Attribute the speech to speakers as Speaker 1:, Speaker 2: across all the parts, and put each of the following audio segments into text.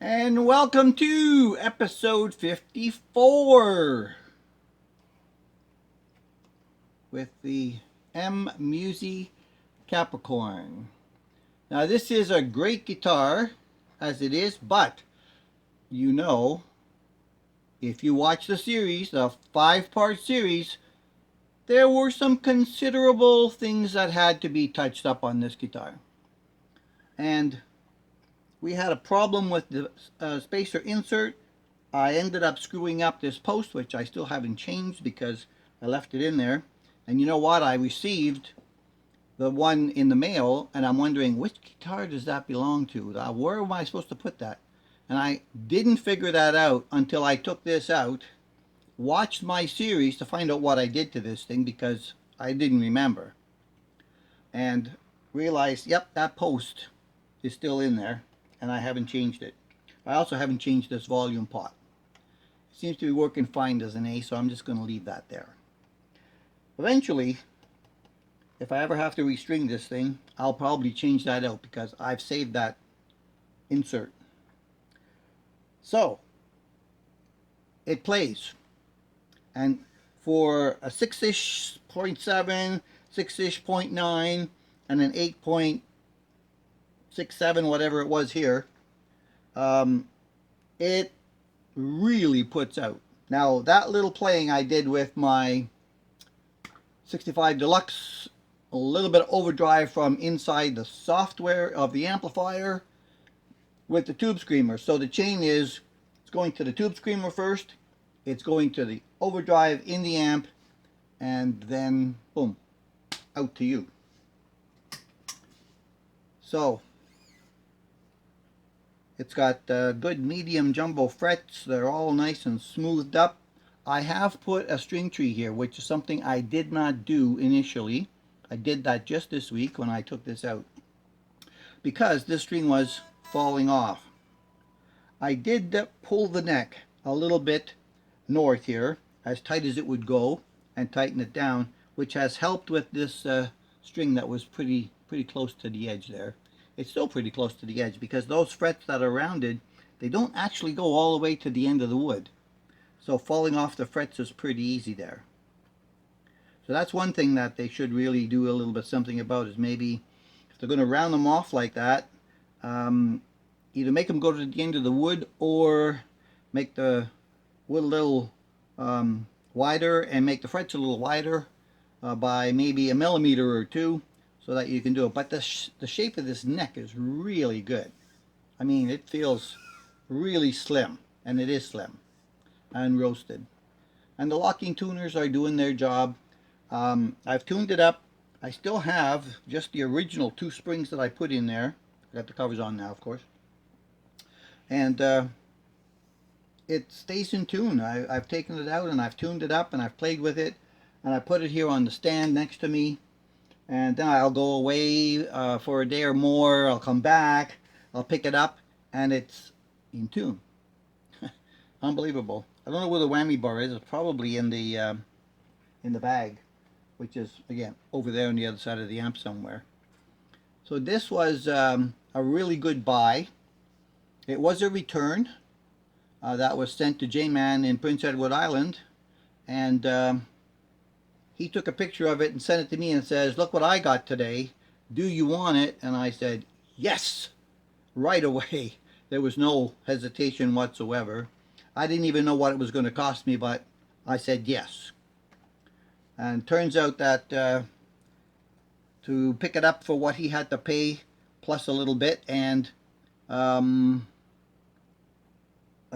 Speaker 1: And welcome to episode 54 with the MUSI Capricorn. Now, this is a great guitar as it is, but you know, if you watch the series, the 5-part series, there were some considerable things that had to be touched up on this guitar. And we had a problem with the spacer insert. I ended up screwing up this post, which I still haven't changed because I left it in there. And you know what? I received the one in the mail, and I'm wondering, which guitar does that belong to? Where am I supposed to put that? And I didn't figure that out until I took this out, watched my series to find out what I did to this thing because I didn't remember. And realized, yep, that post is still in there, and I haven't changed it. I also haven't changed this volume pot. It seems to be working fine as an A, so I'm just going to leave that there. Eventually, if I ever have to restring this thing, I'll probably change that out because I've saved that insert. So, it plays. And for a 6-ish 0.7, 6-ish 0.9, and an 8.67, whatever it was here, It really puts out. Now that little playing I did with my 65 Deluxe, a little bit of overdrive from inside the software of the amplifier with the tube screamer. So the chain is, it's going to the tube screamer first, it's going to the overdrive in the amp, and then boom, out to you. So it's got good medium jumbo frets. They're all nice and smoothed up. I have put a string tree here, which is something I did not do initially. I did that just this week when I took this out, because this string was falling off. I did pull the neck a little bit north here, as tight as it would go, and tighten it down, which has helped with this string that was pretty close to the edge there. It's still pretty close to the edge, because those frets that are rounded, they don't actually go all the way to the end of the wood. So falling off the frets is pretty easy there. So that's one thing that they should really do a little bit something about, is maybe if they're going to round them off like that, either make them go to the end of the wood, or make the wood a little wider and make the frets a little wider by maybe a millimeter or two, so that you can do it. But the shape of this neck is really good. I mean, it feels really slim, and it is slim and roasted. And the locking tuners are doing their job. I've tuned it up. I still have just the original 2 springs that I put in there. I got the covers on now, of course. And it stays in tune. I've taken it out and I've tuned it up and I've played with it, and I put it here on the stand next to me, and then I'll go away for a day or more. I'll come back, I'll pick it up, and it's in tune. Unbelievable. I don't know where the whammy bar is. It's probably in the bag, which is, again, over there on the other side of the amp somewhere. So this was a really good buy. It was a return that was sent to J-Man in Prince Edward Island, and he took a picture of it and sent it to me and says, "Look what I got today. Do you want it?" And I said, yes, right away. There was no hesitation whatsoever. I didn't even know what it was going to cost me, but I said yes. And turns out that to pick it up for what he had to pay, plus a little bit, and a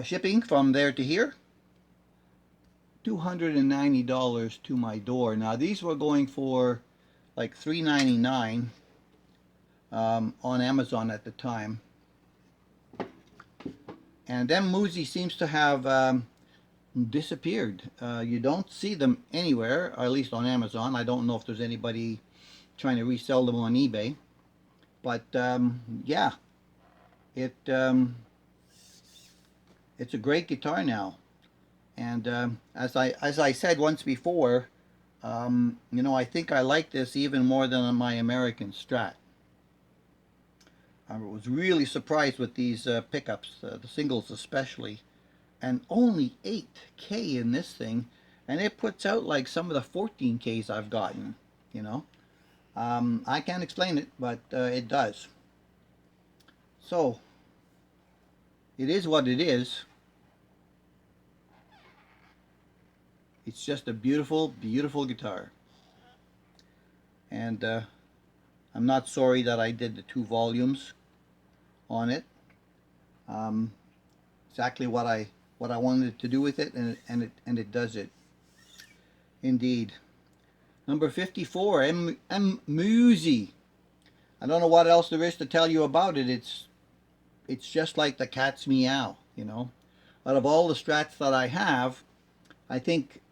Speaker 1: shipping from there to here, $290 to my door. Now these were going for like $3.99 on Amazon at the time. And then MUSI seems to have disappeared. You don't see them anywhere, or at least on Amazon. I don't know if there's anybody trying to resell them on eBay. But yeah, it's a great guitar now. And as I said once before, you know, I think I like this even more than my American Strat. I was really surprised with these pickups, the singles especially, and only 8K in this thing, and it puts out like some of the 14Ks I've gotten, you know. I can't explain it, but it does. So, it is what it is. It's just a beautiful, beautiful guitar. And I'm not sorry that I did the 2 volumes on it. Exactly what I wanted to do with it, and it does it. Indeed. Number 54, MUSI. I don't know what else there is to tell you about it. It's just like the cat's meow, you know. Out of all the Strats that I have, I think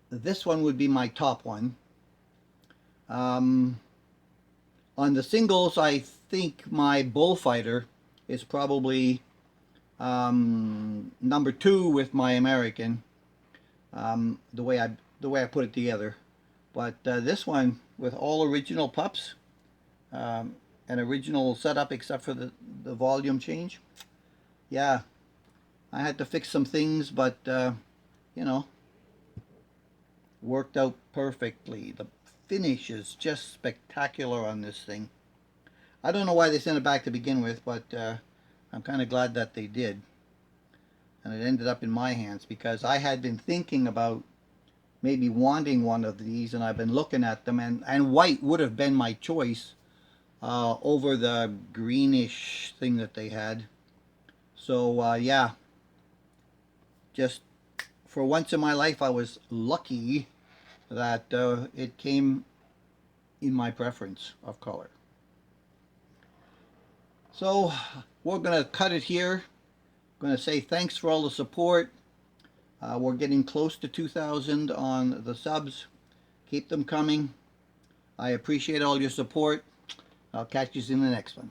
Speaker 1: this one would be my top one. On the singles, I think my Bullfighter is probably number 2 with my American, the way I put it together. But this one, with all original pups, an original setup except for the volume change, yeah, I had to fix some things, but you know, worked out perfectly. The finish is just spectacular on this thing. I don't know why they sent it back to begin with, but I'm kind of glad that they did. And it ended up in my hands because I had been thinking about maybe wanting one of these, and I've been looking at them, and white would have been my choice over the greenish thing that they had. So yeah, just for once in my life I was lucky that it came in my preference of color. So we're going to cut it here. I'm going to say thanks for all the support. We're getting close to 2,000 on the subs. Keep them coming. I appreciate all your support. I'll catch you in the next one.